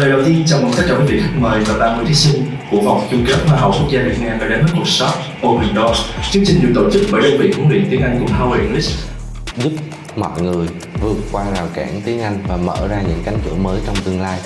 Lời đầu tiên chào mừng tất cả quý vị khách mời và 30 thí sinh của vòng chung kết Hoa Hậu Quốc gia Việt Nam đã đến với workshop Open Doors. Chương trình được tổ chức bởi đơn vị huấn luyện tiếng Anh của Power English, giúp mọi người vượt qua rào cản tiếng Anh và mở ra những cánh cửa mới trong tương lai.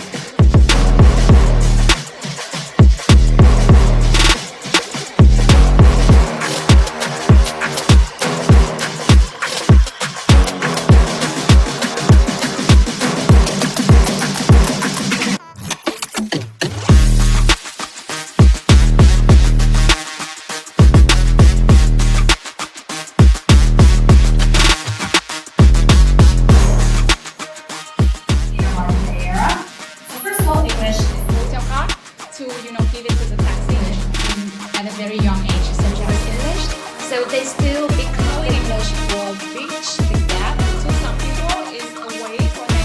Give it to the taxi at a very young age, such as English. So they still become English for bridge the gap. To some people, is a way for them.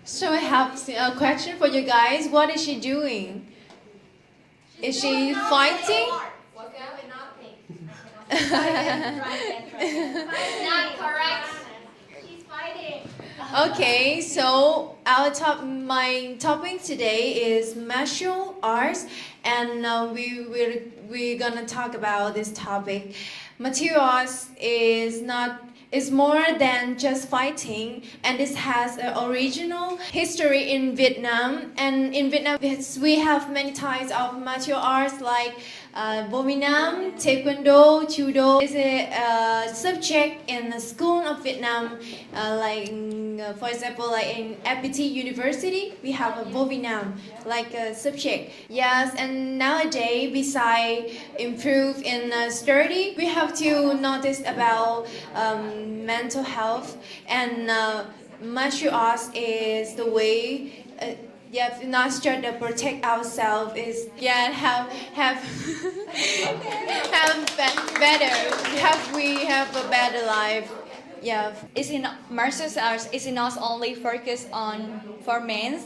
So I have a question for you guys. What is she doing? Is she fighting? Not correct. She's fighting. Okay, so my topic today is martial arts, and we're gonna talk about this topic. Martial arts is more than just fighting, and this has an original history in Vietnam. And in Vietnam, we have many types of martial arts like Vô Vi Nam, Taekwondo, Judo. Is a subject in the school of Vietnam, for example, like in FPT University, we have a Vô Vi Nam like a subject. Yes, and nowadays, besides improve in study, we have to notice about mental health, and martial arts is the way. Not just to protect ourselves, is we have a better life. Yeah. Martial arts is not only focused on for men,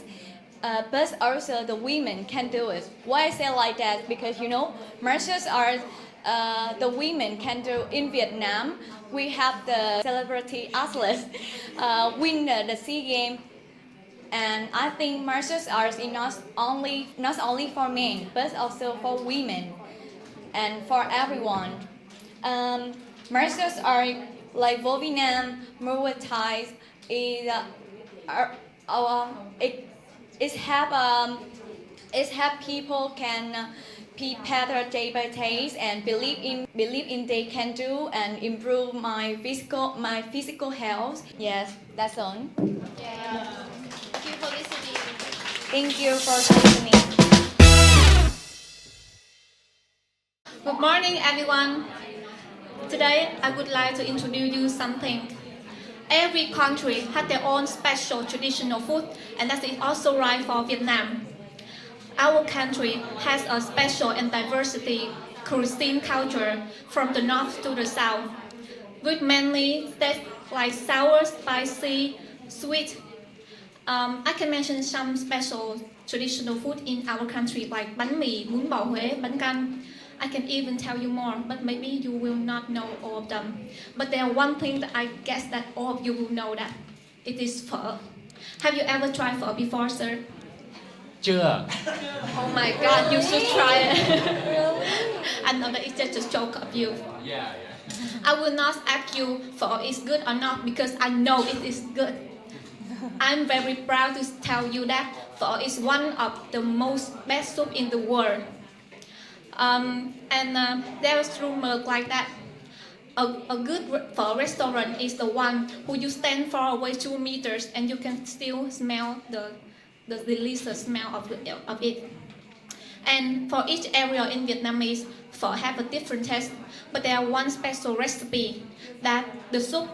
but also the women can do it. Why I say like that? Because martial arts, the women can do in Vietnam. We have the celebrity athletes win the SEA Games. And I think martial arts is not only for men, but also for women and for everyone. Martial arts like Vô Vi Nam, Muay Thai it help people can be better day by day and believe in they can do and improve my physical health. Yes, that's all. Yeah. Thank you for listening. Thank you for listening. Good morning, everyone. Today, I would like to introduce you something. Every country has their own special traditional food, and that is also right for Vietnam. Our country has a special and diversity cuisine culture from the north to the south, with mainly tastes like sour, spicy, sweet. I can mention some special traditional food in our country like bánh mì, bún bò Huế, bánh canh. I can even tell you more, but maybe you will not know all of them. But there one thing that I guess that all of you will know that it is phở. Have you ever tried phở before, sir? Chưa. Oh my God, you should try it. I know that it's just a joke of you. Yeah. I will not ask you phở is good or not because I know it is good. I'm very proud to tell you that phở is one of the most best soup in the world. There's rumors like that a good phở restaurant is the one who you stand far away 2 meters and you can still smell the delicious smell of it. And for each area in Vietnamese, phở have a different taste, but there are one special recipe that the soup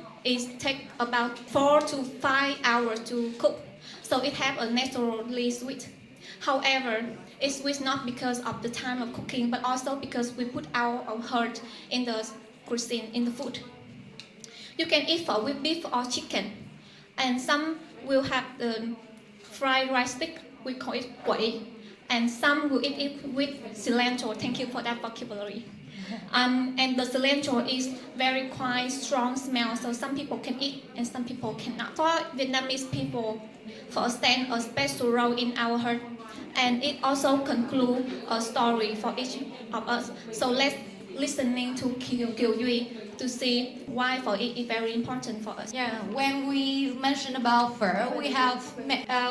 take about 4 to 5 hours to cook, so it have a naturally sweet. However, it's sweet not because of the time of cooking, but also because we put our heart in the cuisine, in the food. You can eat phở with beef or chicken. And some will have the fried rice stick, we call it 𝐏𝐸𝐬𝐡. And some will eat it with cilantro. Thank you for that vocabulary. And the cilantro is very quite strong smell, so some people can eat and some people cannot. For Vietnamese people, phở stand a special role in our heart, and it also concludes a story for each of us. So let's listening to 𝐏𝐸𝐬𝐡 to see why phở is very important for us. Yeah, when we mention about phở,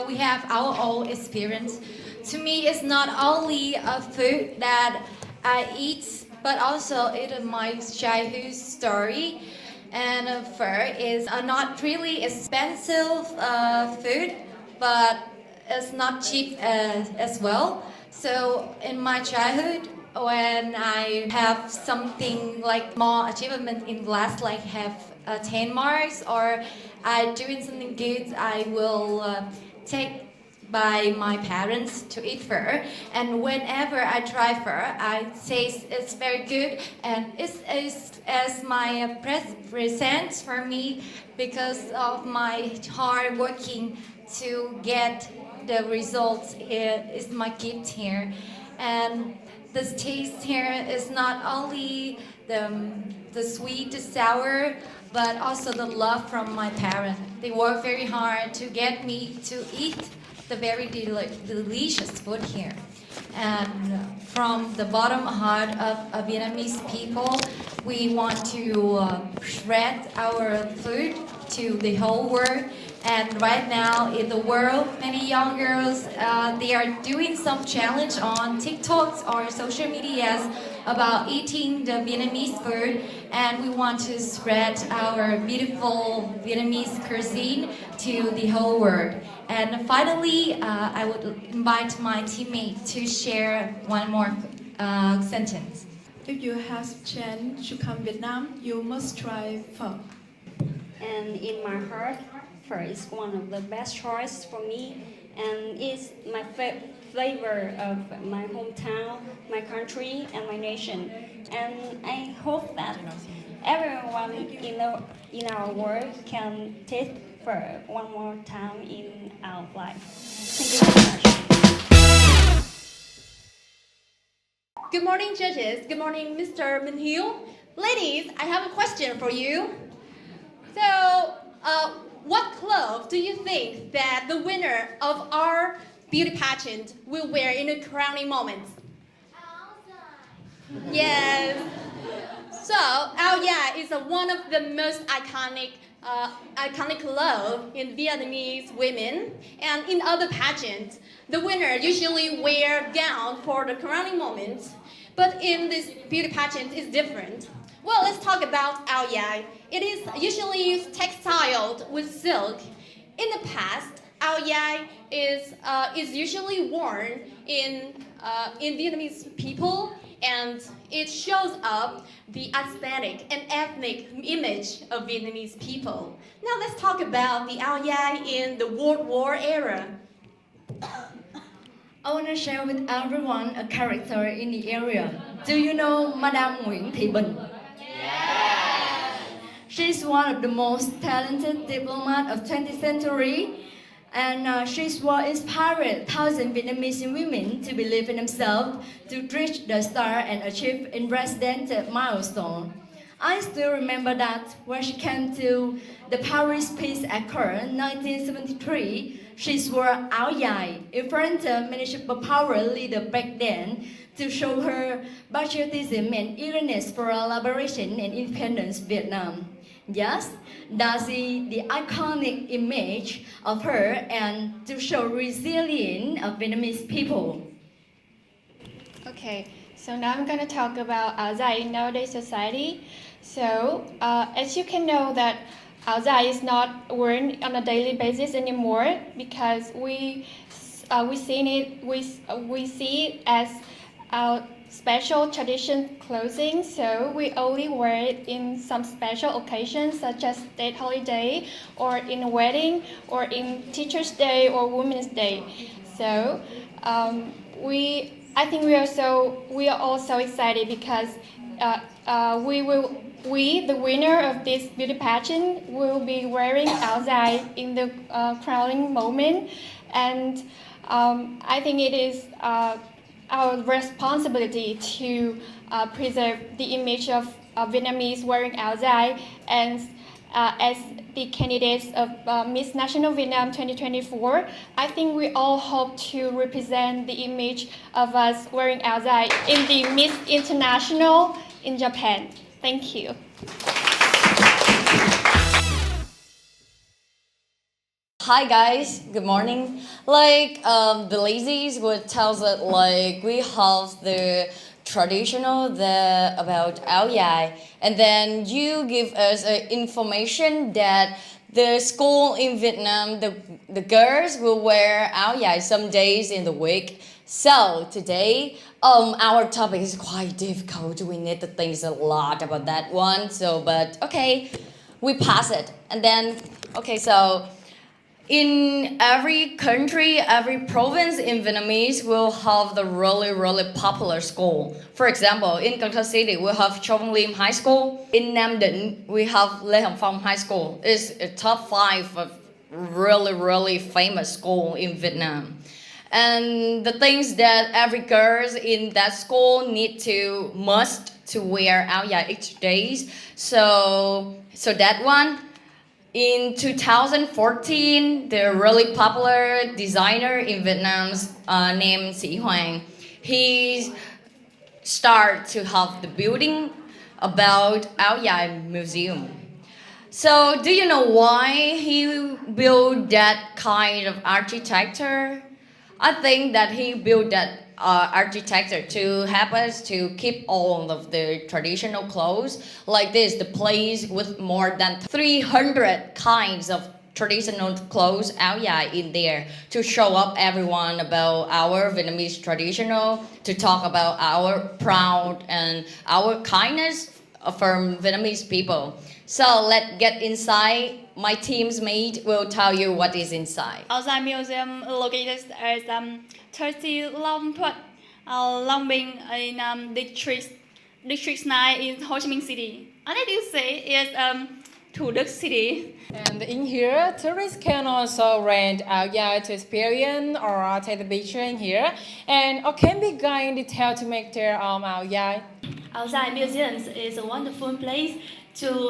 we have our own experience. To me, it's not only a food that I eat, but also it is my childhood story. And phở is not really expensive food, but it's not cheap as well. So in my childhood, when I have something like more achievement in class, like have 10 marks, or I doing something good, I will take by my parents to eat phở. And whenever I try phở, I taste it's very good, and it's as my present for me because of my hard working to get the results. It's my gift here. And this taste here is not only the sweet, the sour, but also the love from my parents. They work very hard to get me to eat the very delicious food here. And from the bottom heart of Vietnamese people, we want to spread our food to the whole world. And right now in the world, many young girls, they are doing some challenge on TikToks or social medias about eating the Vietnamese food. And we want to spread our beautiful Vietnamese cuisine to the whole world. And finally, I would invite my teammate to share one more sentence. If you have chance to come Vietnam, you must try phở. And in my heart, phở is one of the best choice for me, and it's my flavor of my hometown, my country, and my nation. And I hope that everyone in our world can taste phở one more time in our life. Thank you very much. Good morning, judges. Good morning, Mr. Minh Hiếu. Ladies, I have a question for you. So, what clothes do you think that the winner of our beauty pageant will wear in a crowning moment? Yes. So, áo dài is one of the most iconic clothes in Vietnamese women, and in other pageants, the winner usually wear gown for the crowning moment. But in this beauty pageant, it's different. Well, let's talk about áo dài. It is usually textiled with silk. In the past, áo dài is usually worn in Vietnamese people, and it shows up the aesthetic and ethnic image of Vietnamese people. Now let's talk about the áo dài in the World War era. I want to share with everyone a character in the area. Do you know Madame Nguyễn Thị Bình? Yes! She's one of the most talented diplomats of 20th century, and she's what inspired thousands of Vietnamese women to believe in themselves, to reach the star and achieve unprecedented milestone. I still remember that when she came to the Paris Peace Accord in 1973, she wore áo dài in front of municipal power leader back then to show her patriotism and eagerness for liberation and independence Vietnam. Yes, that's the iconic image of her, and to show resilience of Vietnamese people. Okay, so now I'm going to talk about áo dài in nowadays society. So, as you can know that áo dài is not worn on a daily basis anymore, because we see it as our special tradition clothing. So we only wear it in some special occasions such as state holiday, or in a wedding, or in Teachers' Day or Women's Day. So I think we are all so excited because we will We, the winner of this beauty pageant, will be wearing áo dài in the crowning moment, and I think it is our responsibility to preserve the image of Vietnamese wearing áo dài, and as the candidates of Miss National Vietnam 2024, I think we all hope to represent the image of us wearing áo dài in the Miss International in Japan. Thank you. Hi guys, good morning. Like the ladies would tell us like we have the traditional about áo dài, and then you give us information that the school in Vietnam, the girls will wear áo dài some days in the week. So today, our topic is quite difficult. We need to think a lot about that one. So, but okay, we pass it. And then, okay, so in every country, every province in Vietnamese will have the really popular school. For example, in Cần Thơ City, we have Châu Văn Liêm High School. In Nam Định, we have Lê Hồng Phong High School. It's a top 5 of really famous school in Vietnam. And the things that every girls in that school must to wear áo dài each days. So that one. In 2014, the really popular designer in Vietnam named Sĩ Hoàng, he started to have the building about áo dài museum. So do you know why he built that kind of architecture? I think that he built that architecture to help us to keep all of the traditional clothes like this, the place with more than 300 kinds of traditional clothes áo dài in there to show up everyone about our Vietnamese traditional, to talk about our proud and our kindness from Vietnamese people. So let's get inside. My team's mate will tell you what is inside. Áo dài Museum located at 30 Long Thuật, Long Binh in District 9 in Ho Chi Minh City. And I do say it's Thủ Đức City. And in here, tourists can also rent áo dài to experience or take the picture in here, and or can be guided in detail to make their áo dài. Áo dài Museums is a wonderful place to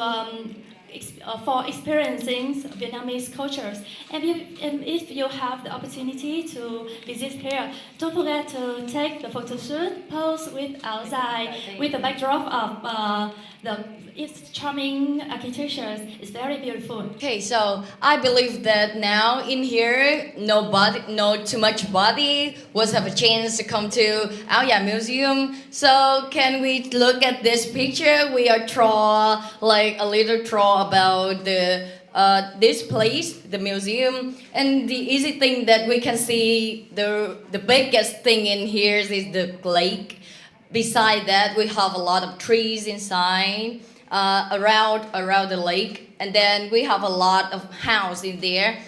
for experiencing Vietnamese cultures. And if you have the opportunity to visit here, don't forget to take the photo shoot, pose with áo dài, with the backdrop of its charming architecture. It's very beautiful. Okay, so I believe that now in here, no too much body was have a chance to come to áo dài Museum. So can we look at this picture? We are draw like a little draw about this place, the museum, and the easy thing that we can see, the biggest thing in here is the lake. Beside that, we have a lot of trees inside. Around the lake, and then we have a lot of house in there,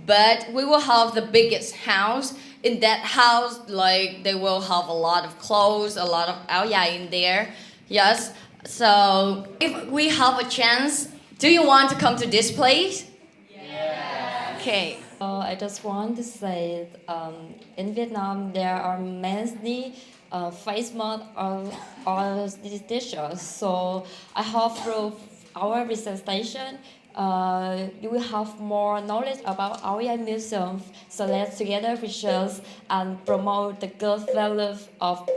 but we will have the biggest house. In that house, like they will have a lot of clothes, a lot of áo dài in there. Yes, so if we have a chance, do you want to come to this place? Yeah. Okay. I just want to say in Vietnam there are many famous or dishes. So I hope through our research station you will have more knowledge about our museum. So let's together research and promote the good values of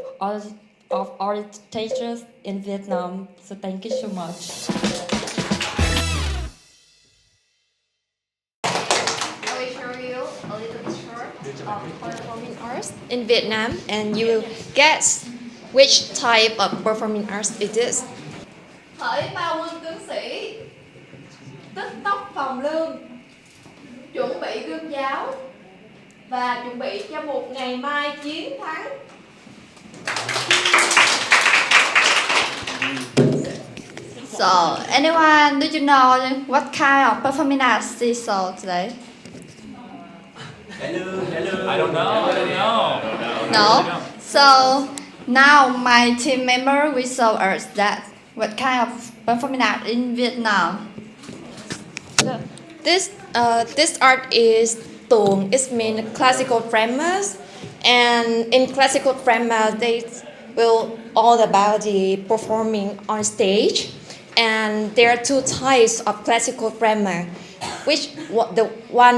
our teachers in Vietnam. So thank you so much. I will show you a little picture of performing arts in Vietnam, and you will guess which type of performing arts it is. Hỡi bao quân tướng sĩ, tức tốc phòng lương, chuẩn bị gươm giáo và chuẩn bị cho một ngày mai chiến thắng. So, anyone, do you know what kind of performing arts they saw today? I don't know. No? So, now my team member will show us that what kind of performing art in Vietnam? This art is tuồng. It means classical dramas, and in classical drama they will all about the performing on stage. And there are two types of classical drama, which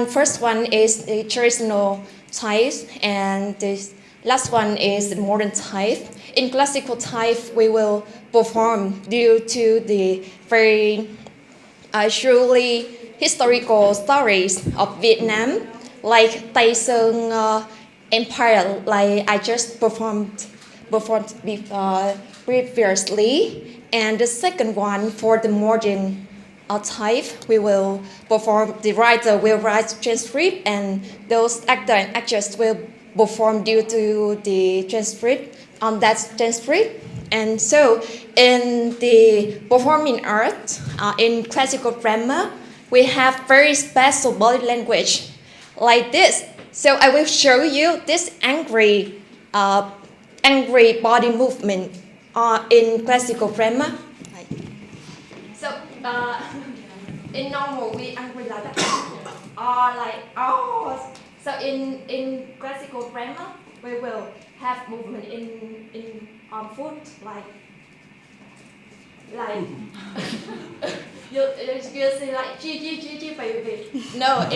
first one is the traditional type, and the last one is the modern type. In classical type, we will perform due to the very truly historical stories of Vietnam, like Thí Sinh Empire, like I just performed previously. And the second one, for the modern type, we will perform, the writer will write transcript, and those actor and actress will perform due to the transcript on that transcript. And so in the performing art, in classical drama, we have very special body language like this. So I will show you this angry body movement in classical drama. So in normal we angry like that, or like oh. So in classical drama we will have movement in foot like you see like chi baby. No,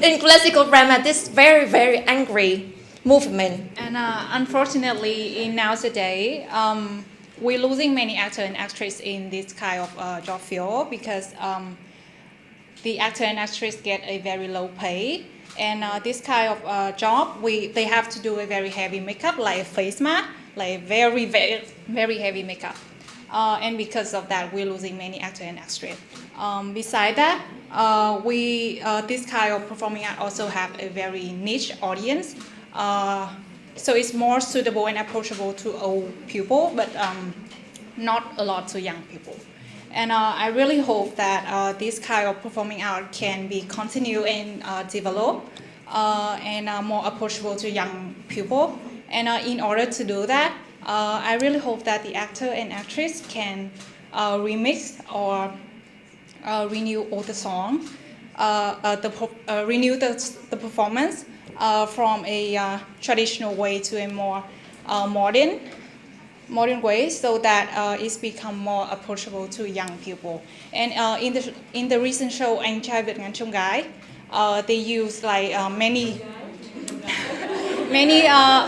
in classical drama this very angry movement. And unfortunately, in nowadays, we're losing many actors and actresses in this kind of job field because the actor and actress get a very low pay. And this kind of job, they have to do a very heavy makeup, like a face mask, like very heavy makeup. And because of that, we're losing many actors and actresses. Besides that, this kind of performing art also have a very niche audience. So it's more suitable and approachable to old people, but not a lot to young people. And I really hope that this kind of performing art can be continued and developed and more approachable to young people. And in order to do that, I really hope that the actor and actress can remix or renew all the songs, renew the performance from a traditional way to a more modern way, so that it's become more approachable to young people. And in the recent show Anh Trai Việt Nam Trong Gái, they use like many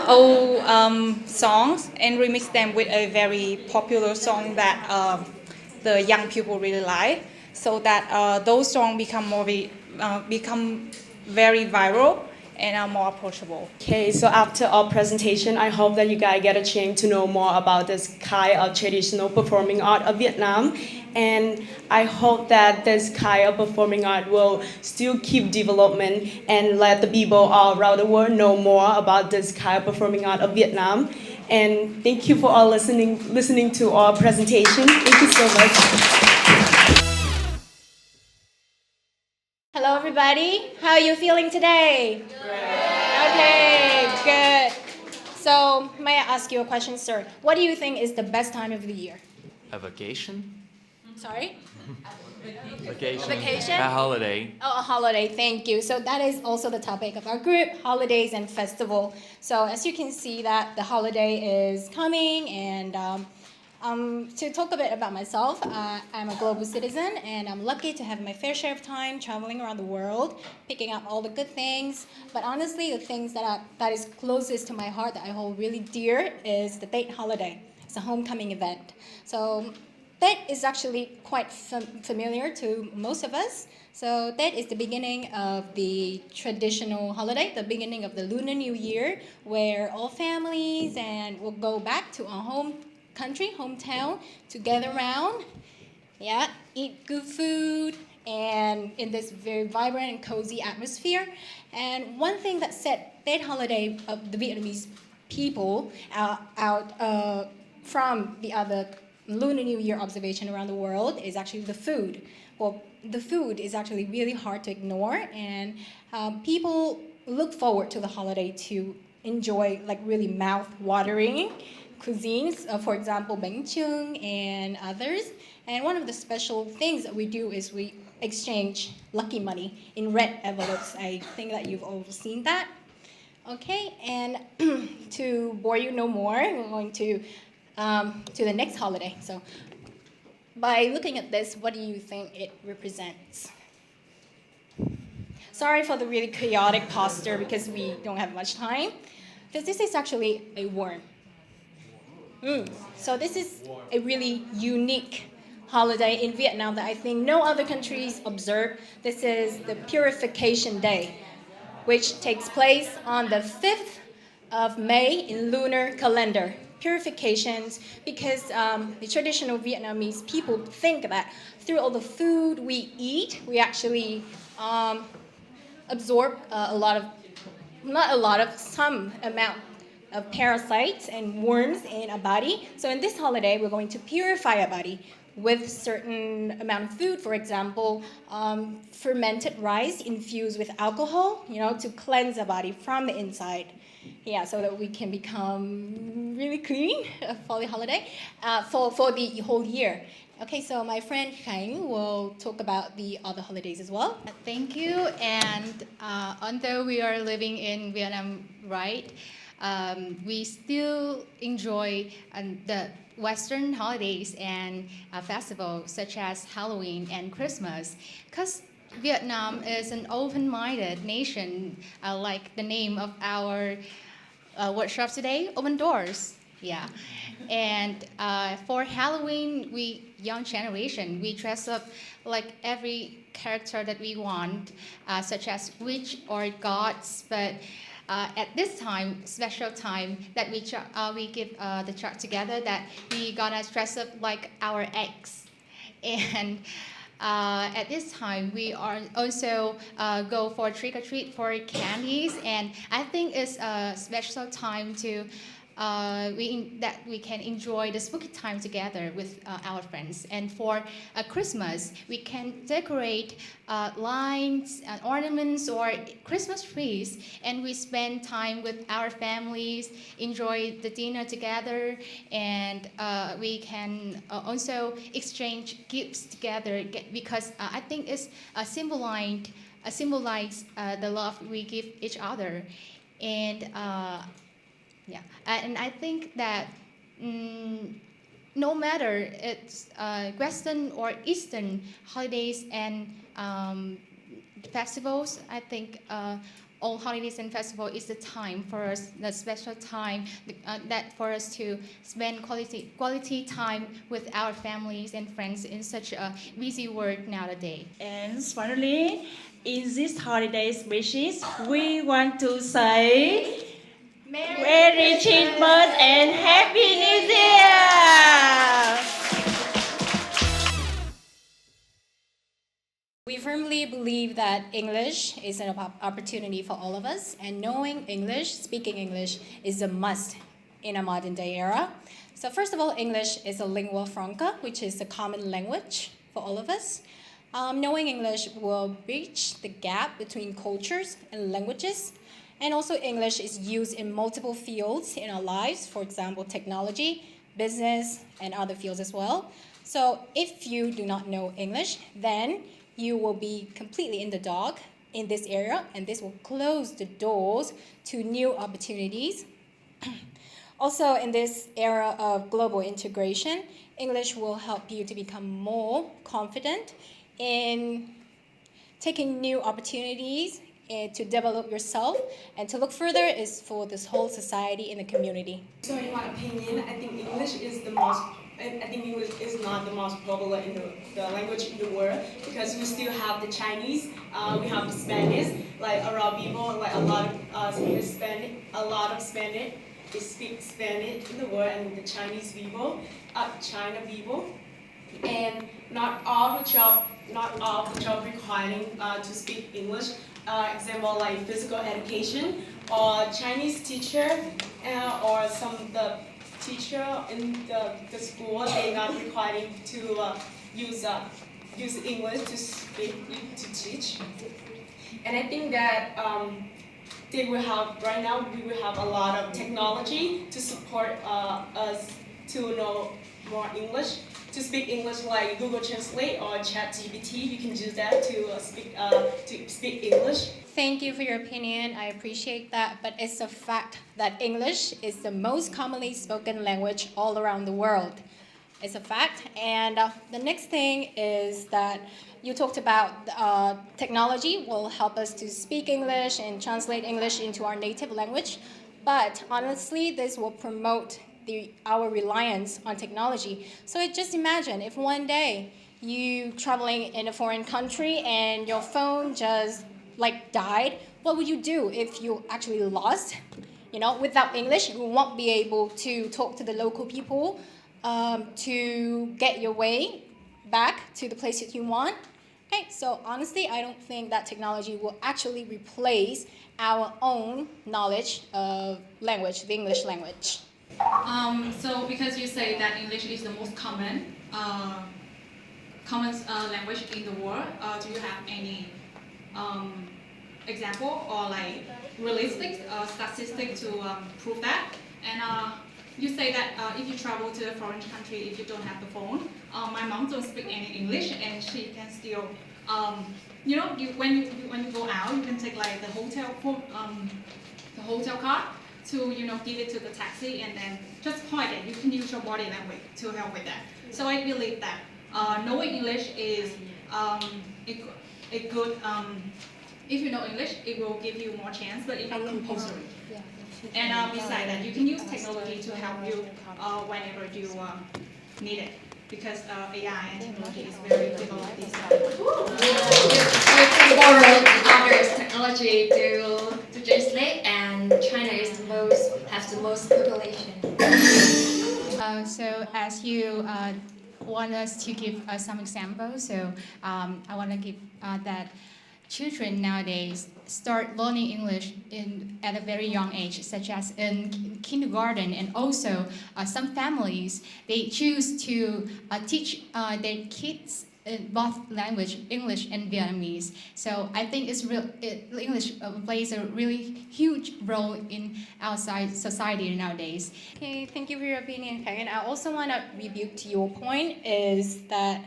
old songs and remix them with a very popular song that the young people really like, so that those songs become very viral and are more approachable. Okay, so after our presentation, I hope that you guys get a chance to know more about this kind of traditional performing art of Vietnam. And I hope that this kind of performing art will still keep development and let the people all around the world know more about this kind of performing art of Vietnam. And thank you for all listening to our presentation. Thank you so much. Hello everybody, how are you feeling today? Good. Okay, good. So may I ask you a question, sir? What do you think is the best time of the year? A vacation? Sorry? Vacation. Vacation? A holiday. Oh, a holiday, thank you. So that is also the topic of our group, holidays and festival. So as you can see that the holiday is coming, and to talk a bit about myself, I'm a global citizen, and I'm lucky to have my fair share of time traveling around the world, picking up all the good things. But honestly, the things that is closest to my heart, that I hold really dear, is the Tết holiday. It's a homecoming event. So Tết is actually quite familiar to most of us. So Tết is the beginning of the traditional holiday, the beginning of the Lunar New Year, where all families and will go back to our home country, hometown, to gather around, eat good food, and in this very vibrant and cozy atmosphere. And one thing that set Tết holiday of the Vietnamese people out from the other Lunar New Year observation around the world is actually the food. Well, the food is actually really hard to ignore, and people look forward to the holiday to enjoy like really mouth-watering cuisines, for example, bánh chưng and others. And one of the special things that we do is we exchange lucky money in red envelopes. I think that you've all seen that. Okay, and to bore you no more, we're going to the next holiday. So by looking at this, what do you think it represents? Sorry for the really chaotic posture because we don't have much time. Because this is actually a worm. So this is a really unique holiday in Vietnam that I think no other countries observe. This is the Purification Day, which takes place on the 5th of May in lunar calendar. Purifications, because the traditional Vietnamese people think that through all the food we eat, we actually absorb some amount of parasites and worms in our body. So in this holiday, we're going to purify our body with certain amount of food, for example, fermented rice infused with alcohol, to cleanse our body from the inside. Yeah, so that we can become really clean for the holiday, for the whole year. Okay, so my friend Khánh will talk about the other holidays as well. Thank you. And although we are living in Vietnam, right, we still enjoy the Western holidays and festivals such as Halloween and Christmas, because Vietnam is an open-minded nation, like the name of our workshop today, Open Doors. Yeah, and for Halloween, young generation, we dress up like every character that we want, such as witch or gods. But at this time, special time that we give the chart together, that we gonna dress up like our ex, and at this time we are also go for trick or treat for candies, and I think it's a special time to. That we can enjoy the spooky time together with our friends. And for Christmas, we can decorate lines and ornaments or Christmas trees, and we spend time with our families, enjoy the dinner together, and we can also exchange gifts together, because I think it's symbolize the love we give each other. And yeah, and I think that no matter it's Western or Eastern holidays and festivals, I think all holidays and festivals is the time for us, the special time that for us to spend quality time with our families and friends in such a busy world nowadays. And finally, in this holiday species, we want to say Merry Christmas and Happy New Year! We firmly believe that English is an opportunity for all of us, and knowing English, speaking English, is a must in a modern day era. So first of all, English is a lingua franca, which is a common language for all of us. Knowing English will bridge the gap between cultures and languages. And also English is used in multiple fields in our lives, for example, technology, business, and other fields as well. So if you do not know English, then you will be completely in the dark in this area, and this will close the doors to new opportunities. Also, in this era of global integration, English will help you to become more confident in taking new opportunities, to develop yourself, and to look further is for this whole society and the community. So in my opinion, I think English is English is not the most popular in the language in the world, because we still have the Chinese, we have the Spanish, like around people, like a lot of Spanish, they speak Spanish in the world, and the Chinese people, China people, and not all the job requiring to speak English. Example like physical education, or Chinese teacher, or some the teacher in the school, they're not required to use English to speak, to teach. And I think that right now we will have a lot of technology to support us to know more English, to speak English like Google Translate or ChatGPT. You can use that to speak English. Thank you for your opinion. I appreciate that, but it's a fact that English is the most commonly spoken language all around the world. It's a fact. And the next thing is that you talked about technology will help us to speak English and translate English into our native language. But honestly, this will promote our reliance on technology. So just imagine if one day you traveling in a foreign country and your phone just died, what would you do if you actually lost? Without English, you won't be able to talk to the local people to get your way back to the place that you want. Okay, so honestly, I don't think that technology will actually replace our own knowledge of language, the English language. So because you say that English is the most common language in the world, do you have any example or realistic statistic to prove that? And you say that if you travel to a foreign country, if you don't have the phone, my mom don't speak any English, and she can still, when you go out, you can take the hotel card to give it to the taxi, and then just point it. You can use your body language to help with that. So I believe that knowing English is a good. If you know English, it will give you more chance, but it's not compulsory. And besides that, you can use technology to help you whenever you need it, because AI and technology is very developed these days. The world offers technology to translate, and China has the most population. So as you want us to give some examples, so I want to give that children nowadays start learning English at a very young age, such as in kindergarten, and also some families, they choose to teach their kids both language, English and Vietnamese. So I think English plays a really huge role in our society nowadays. Okay, thank you for your opinion, Kang. And I also want to rebuke to your point is that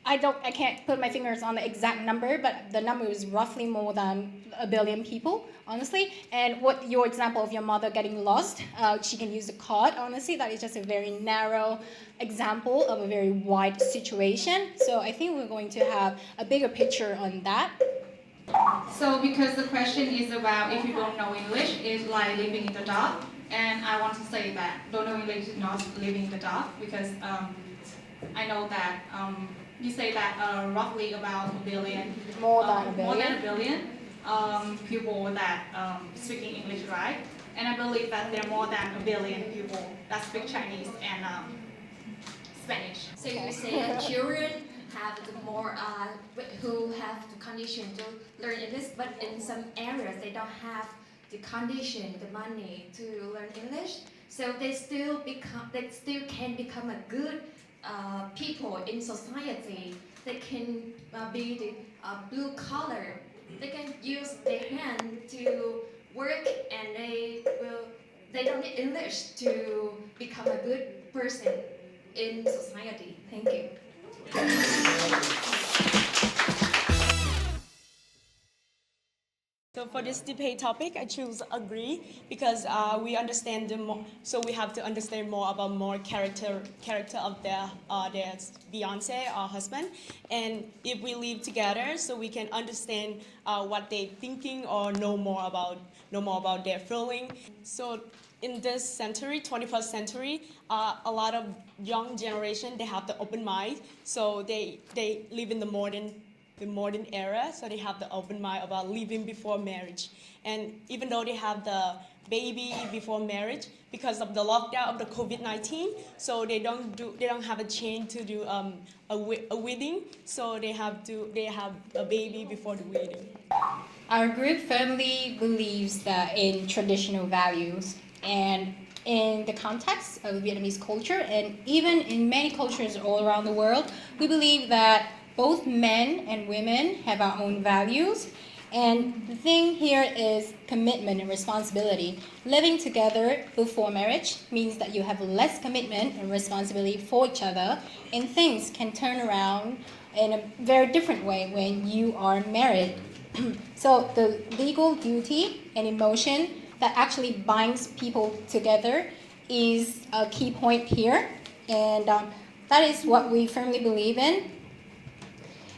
I can't put my fingers on the exact number, but the number is roughly more than 1 billion people, honestly. And what your example of your mother getting lost, she can use the card. Honestly, that is just a very narrow example of a very wide situation. So I think we're going to have a bigger picture on that. So because the question is about if you don't know English, it's like living in the dark. And I want to say that don't know English is not living in the dark, because I know that you say that roughly about 1 billion, more than a billion people that speaking English, right? And I believe that there are more than 1 billion people that speak Chinese and Spanish. So you say that children have who have the condition to learn English, but in some areas they don't have the condition, the money to learn English. So they still can become a good people in society. They can be the blue collar. They can use their hand to work, and they don't need English to become a good person in society. Thank you. So for this debate topic, I choose agree, because we understand so we have to understand more about more character of their fiance or husband, and if we live together, so we can understand what they're thinking or know more about their feeling. So in this century, 21st century, a lot of young generation, they have the open mind, so they live in the modern era, so they have the open mind about living before marriage. And even though they have the baby before marriage, because of the lockdown of the COVID-19, so they don't have a chance to do a wedding, so they have a baby before the wedding. Our group firmly believes that in traditional values, and in the context of Vietnamese culture, and even in many cultures all around the world, we believe that both men and women have our own values, And the thing here is commitment and responsibility. Living together before marriage means that you have less commitment and responsibility for each other, and things can turn around in a very different way when you are married. So the legal duty and emotion that actually binds people together is a key point here, and that is what we firmly believe in.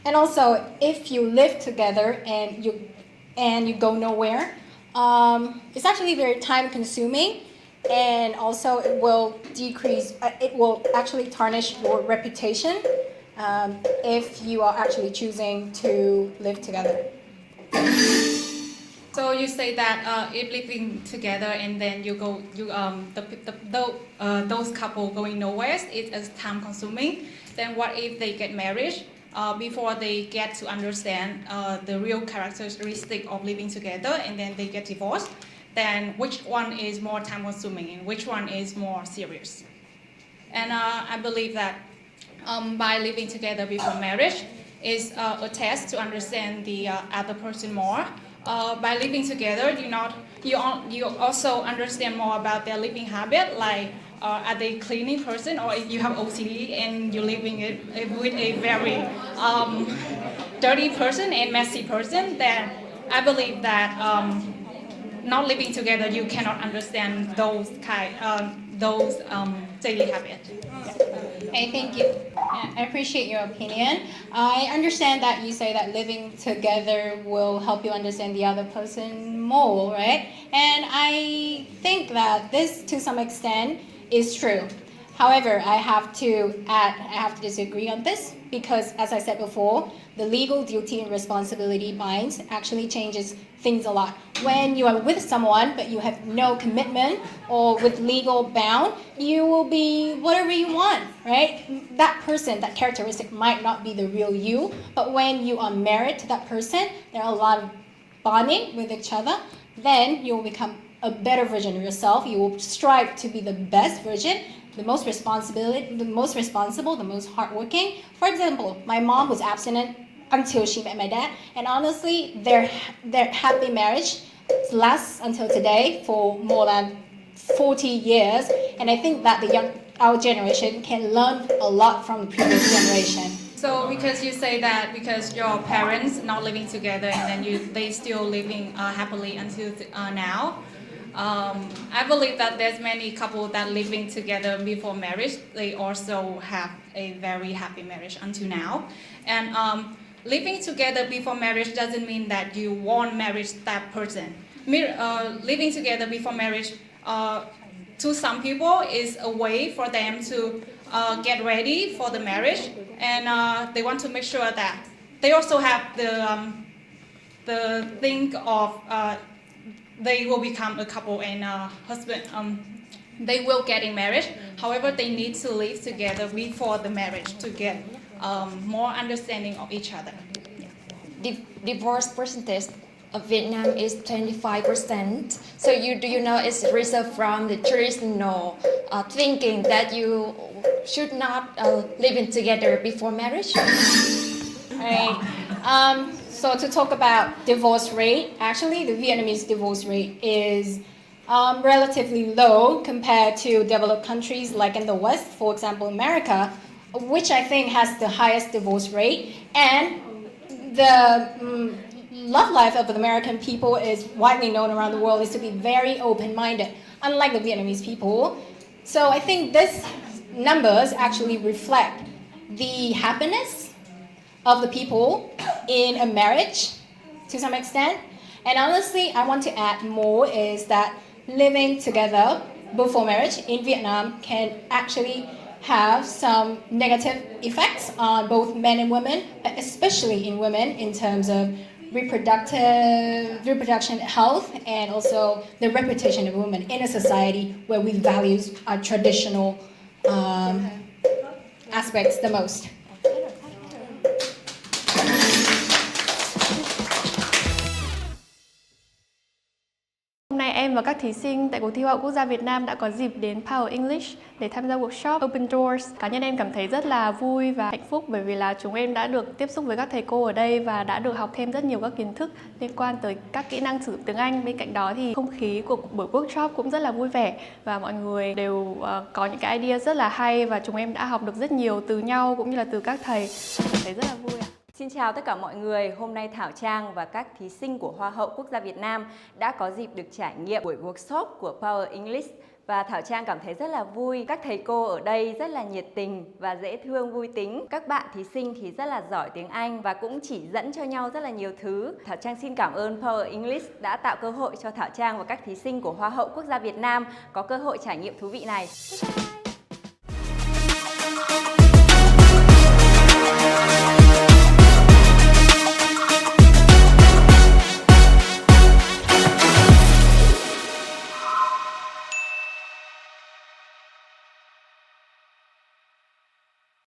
And also, if you live together and you go nowhere, it's actually very time-consuming, and also it will actually tarnish your reputation if you are actually choosing to live together. So you say that if living together and then those couple going nowhere, it is time consuming. Then what if they get married before they get to understand the real characteristic of living together, and then they get divorced? Then which one is more time consuming and which one is more serious? And I believe that by living together before marriage is a test to understand the other person more. By living together, you also understand more about their living habit, like are they cleaning person, or if you have OCD and you're living with a very dirty person and messy person, then I believe that not living together, you cannot understand those daily habits. Hey, thank you. I appreciate your opinion. I understand that you say that living together will help you understand the other person more, right? And I think that this, to some extent, is true. However, I have to disagree on this because, as I said before, the legal duty and responsibility binds actually changes things a lot. When you are with someone but you have no commitment or with legal bound, you will be whatever you want, right? That person, that characteristic might not be the real you, but when you are married to that person, there are a lot of bonding with each other, then you will become a better version of yourself. You will strive to be the best version, the most responsible, the most hardworking. For example, my mom was abstinent until she met my dad, and honestly, their happy marriage lasts until today for more than 40 years, and I think that our generation can learn a lot from the previous generation. So because you say that because your parents not living together and then they still living happily until now, I believe that there's many couples that living together before marriage, they also have a very happy marriage until now. And living together before marriage doesn't mean that you won't marry that person. Living together before marriage, to some people, is a way for them to get ready for the marriage, and they want to make sure that they also have the think of they will become a couple and husband. They will getting married. However, they need to live together before the marriage to get more understanding of each other. The divorce percentage of Vietnam is 25%. So do you know it's reserved from the traditional thinking that you should not living together before marriage? Right. So to talk about divorce rate, actually the Vietnamese divorce rate is relatively low compared to developed countries like in the West, for example, America, which I think has the highest divorce rate. And the love life of the American people is widely known around the world is to be very open-minded, unlike the Vietnamese people. So I think these numbers actually reflect the happiness of the people in a marriage to some extent. And honestly, I want to add more is that living together before marriage in Vietnam can actually have some negative effects on both men and women, but especially in women in terms of reproduction health and also the reputation of women in a society where we value our traditional aspects the most. Hôm nay em và các thí sinh tại cuộc thi Hoa Hậu Quốc gia Việt Nam đã có dịp đến Power English để tham gia workshop Open Doors. Cá nhân em cảm thấy rất là vui và hạnh phúc bởi vì là chúng em đã được tiếp xúc với các thầy cô ở đây và đã được học thêm rất nhiều các kiến thức liên quan tới các kỹ năng sử dụng tiếng Anh. Bên cạnh đó thì không khí của buổi workshop cũng rất là vui vẻ và mọi người đều có những cái idea rất là hay và chúng em đã học được rất nhiều từ nhau cũng như là từ các thầy. Em cảm thấy rất là vui ạ. Xin chào tất cả mọi người, hôm nay Thảo Trang và các thí sinh của Hoa hậu Quốc gia Việt Nam đã có dịp được trải nghiệm buổi workshop của Power English và Thảo Trang cảm thấy rất là vui. Các thầy cô ở đây rất là nhiệt tình và dễ thương, vui tính. Các bạn thí sinh thì rất là giỏi tiếng Anh và cũng chỉ dẫn cho nhau rất là nhiều thứ. Thảo Trang xin cảm ơn Power English đã tạo cơ hội cho Thảo Trang và các thí sinh của Hoa hậu Quốc gia Việt Nam có cơ hội trải nghiệm thú vị này. Bye bye.